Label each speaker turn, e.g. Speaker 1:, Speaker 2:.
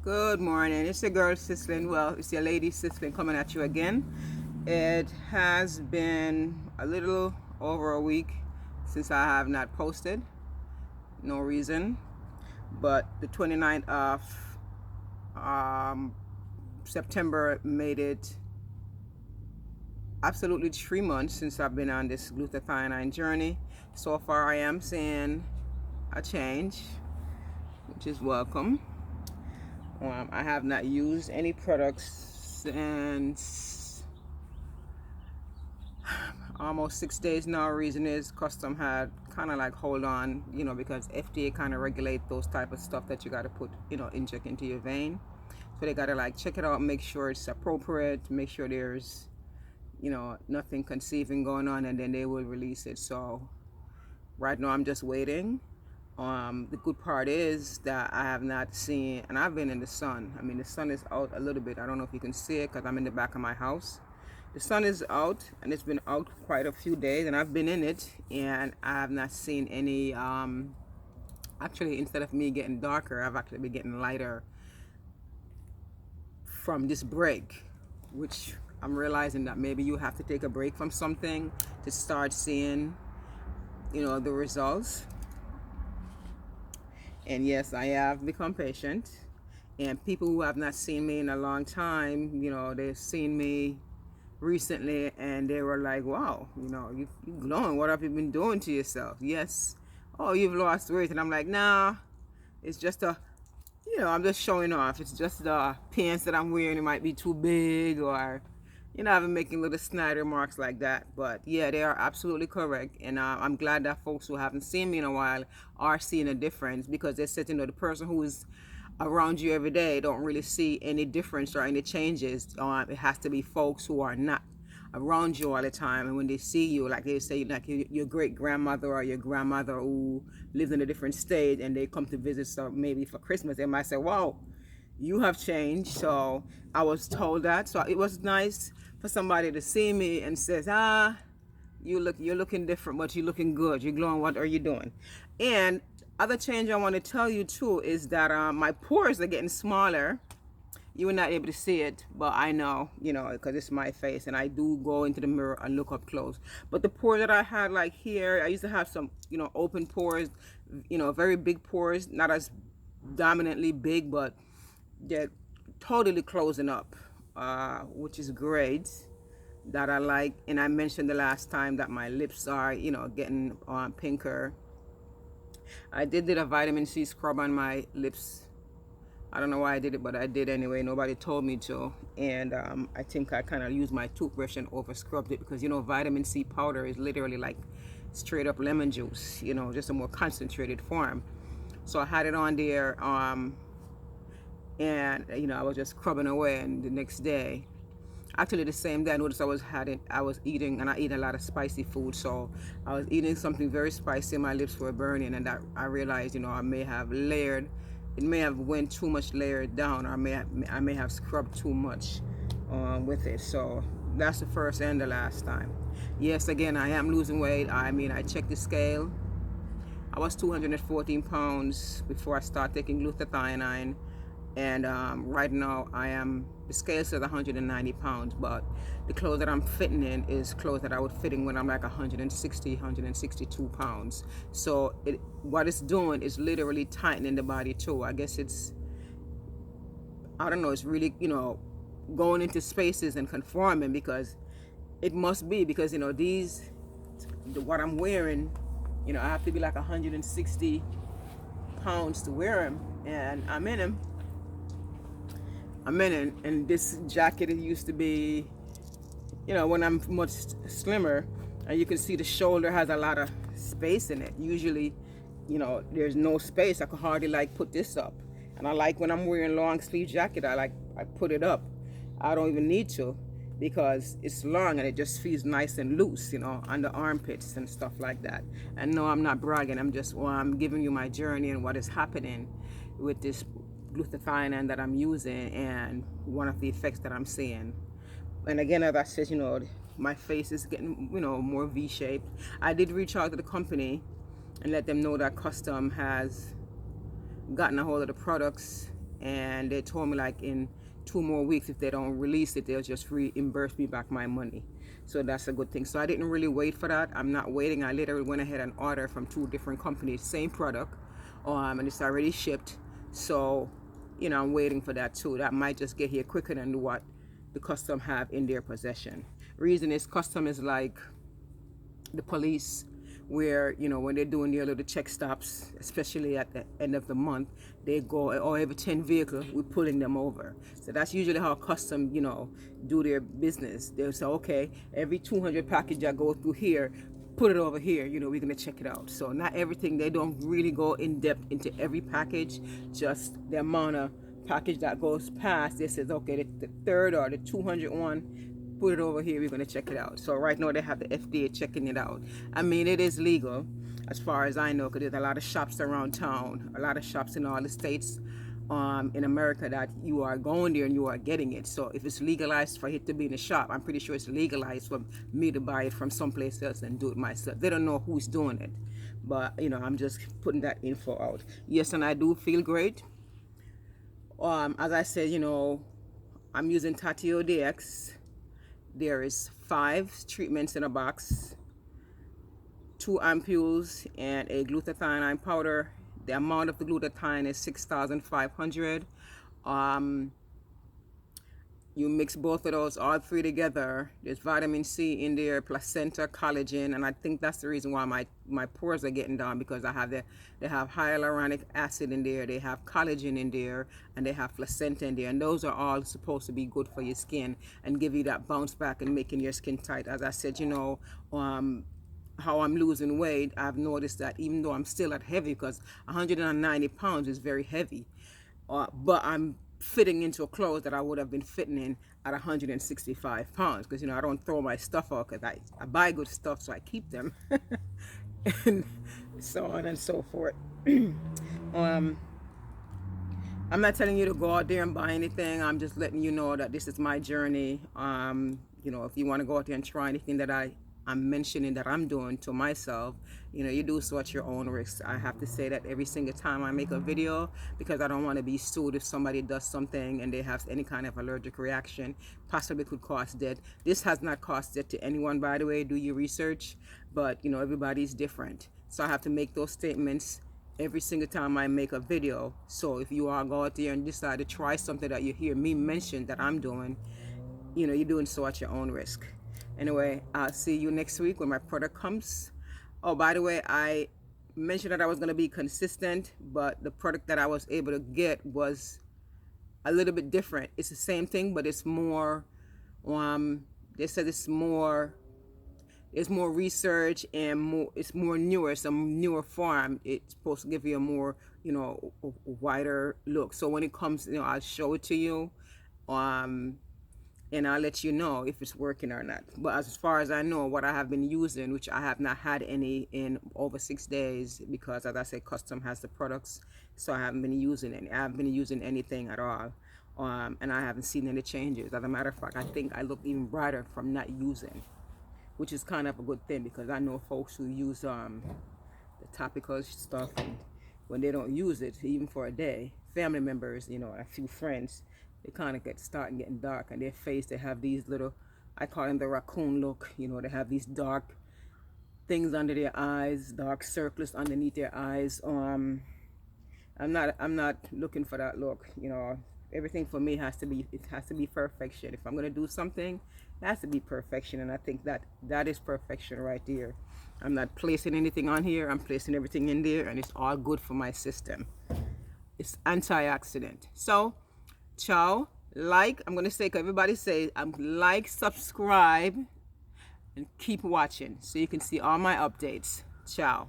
Speaker 1: Good morning. It's your girl Sislin. Well, it's your lady Sislin coming at you again. It has been a little over a week since I have not posted. No reason. But the 29th of September made it absolutely 3 months since I've been on this glutathione journey. So far, I am seeing a change, which is welcome. I have not used any products since almost 6 days now. Reason is custom had kind of like hold on, because FDA kind of regulate those type of stuff that you got to put, inject into your vein. So they got to like check it out, make sure it's appropriate, make sure there's, nothing conceiving going on, and then they will release it. So right now I'm just waiting. The good part is that I have not seen, and I've been in the sun. I mean, the sun is out a little bit. I don't know if you can see it because I'm in the back of my house. The sun is out, and it's been out quite a few days, and I've been in it, and I have not seen any, actually, instead of me getting darker, I've actually been getting lighter from this break, which I'm realizing that maybe you have to take a break from something to start seeing, the results. And yes, I have become patient. And people who have not seen me in a long time, they've seen me recently and they were like, wow, you're glowing. What have you been doing to yourself? Yes. Oh, you've lost weight. And I'm like, nah, it's just I'm just showing off. It's just the pants that I'm wearing. It might be too big, or I've been making little snide remarks like that. But yeah, they are absolutely correct. And I'm glad that folks who haven't seen me in a while are seeing a difference, because they said, the person who is around you every day don't really see any difference or any changes. It has to be folks who are not around you all the time, and when they see you, like they say, like your great grandmother or your grandmother who lives in a different state, and they come to visit, so maybe for Christmas, they might say, wow, you have changed. So I was told that. So it was nice for somebody to see me and says, you're looking different, but you're looking good, you're glowing. What are you doing? And other change I want to tell you too is that my pores are getting smaller. You were not able to see it, but I know, because it's my face, and I do go into the mirror and look up close. But the pore that I had, like here, I used to have some, open pores, very big pores, not as dominantly big, but they're totally closing up, which is great. That I like. And I mentioned the last time that my lips are, getting pinker. I did a vitamin C scrub on my lips. I don't know why I did it, but I did anyway. Nobody told me to. And I think I kind of used my toothbrush and over scrubbed it, because vitamin C powder is literally like straight up lemon juice, just a more concentrated form. So I had it on there, and I was just scrubbing away. And the next day, actually the same day, I noticed I was eating, and I eat a lot of spicy food, so I was eating something very spicy, my lips were burning, and that I realized, I may have layered, it may have went too much layered down, or I may have scrubbed too much with it. So that's the first and the last time. Yes, again, I am losing weight. I mean, I checked the scale. I was 214 pounds before I started taking glutathione, and right now the scale says 190 pounds, but the clothes that I'm fitting in is clothes that I would fit in when I'm like 160, 162 pounds. So what it's doing is literally tightening the body too. I guess I don't know, it's really, going into spaces and conforming, because it must be, because, what I'm wearing, I have to be like 160 pounds to wear them, and I'm in them. And this jacket, it used to be, when I'm much slimmer, and you can see the shoulder has a lot of space in it. Usually, there's no space. I could hardly like put this up. And I like when I'm wearing long sleeve jacket, I put it up. I don't even need to, because it's long and it just feels nice and loose, on the armpits and stuff like that. And no, I'm not bragging. I'm giving you my journey and what is happening with this glutathione that I'm using, and one of the effects that I'm seeing. And again, as I said, my face is getting, more V-shaped. I did reach out to the company and let them know that custom has gotten a hold of the products and they told me like in 2 more weeks, if they don't release it, they'll just reimburse me back my money. So that's a good thing. So I didn't really wait for that. I'm not waiting. I literally went ahead and ordered from 2 different companies, same product, and it's already shipped. So, I'm waiting for that too. That might just get here quicker than what the custom have in their possession. Reason is custom is like the police, where when they're doing their little check stops, especially at the end of the month, they go, or every 10 vehicles we're pulling them over. So that's usually how custom do their business. They'll say, okay, every 200 package that go through here, put it over here, we're going to check it out. So not everything, they don't really go in depth into every package, just the amount of package that goes past. They says, okay, the third or the 201, put it over here, we're going to check it out. So right now they have the FDA checking it out. I mean, it is legal as far as I know, because there's a lot of shops around town, a lot of shops in all the states in America that you are going there and you are getting it. So if it's legalized for it to be in a shop, I'm pretty sure it's legalized for me to buy it from someplace else and do it myself. They don't know who's doing it, but I'm just putting that info out. Yes, and I do feel great. As I said, I'm using Tatio DX. There is 5 treatments in a box, 2 ampules, and a glutathione powder. The amount of the glutathione is 6,500. You mix both of those, all 3 together. There's vitamin C in there, placenta, collagen, and I think that's the reason why my pores are getting down, because they have hyaluronic acid in there, they have collagen in there, and they have placenta in there, and those are all supposed to be good for your skin and give you that bounce back and making your skin tight. As I said, how I'm losing weight, I've noticed that even though I'm still at heavy, because 190 pounds is very heavy, but I'm fitting into a clothes that I would have been fitting in at 165 pounds, because I don't throw my stuff out, because I buy good stuff, so I keep them and so on and so forth. I'm not telling you to go out there and buy anything. I'm just letting you know that this is my journey. If you want to go out there and try anything that I'm mentioning that I'm doing to myself, you do so at your own risk. I have to say that every single time I make a video, because I don't want to be sued if somebody does something and they have any kind of allergic reaction, possibly could cause death. This has not caused death to anyone, by the way. Do your research, but everybody's different. So I have to make those statements every single time I make a video. So if you all go out there and decide to try something that you hear me mention that I'm doing, you're doing so at your own risk. Anyway, I'll see you next week when my product comes. Oh, by the way, I mentioned that I was going to be consistent, but the product that I was able to get was a little bit different. It's the same thing, but it's more, they said it's more research and it's more newer, some newer form. It's supposed to give you a more, wider look. So when it comes, I'll show it to you. And I'll let you know if it's working or not. But as far as I know, what I have been using, which I have not had any in over 6 days, because as I said, custom has the products, so I haven't been using any. I haven't been using anything at all, and I haven't seen any changes. As a matter of fact, I think I look even brighter from not using, which is kind of a good thing, because I know folks who use the topical stuff, and when they don't use it even for a day, family members, a few friends, they kind of start getting dark, and their face, they have these little, I call them the raccoon look. They have these dark things under their eyes, dark circles underneath their eyes. I'm not looking for that look. Everything for me has to be perfection. If I'm gonna do something, it has to be perfection, and I think that is perfection right there. I'm not placing anything on here. I'm placing everything in there, and it's all good for my system. It's antioxidant. So ciao. I'm going to say, everybody say, like, subscribe, and keep watching so you can see all my updates. Ciao.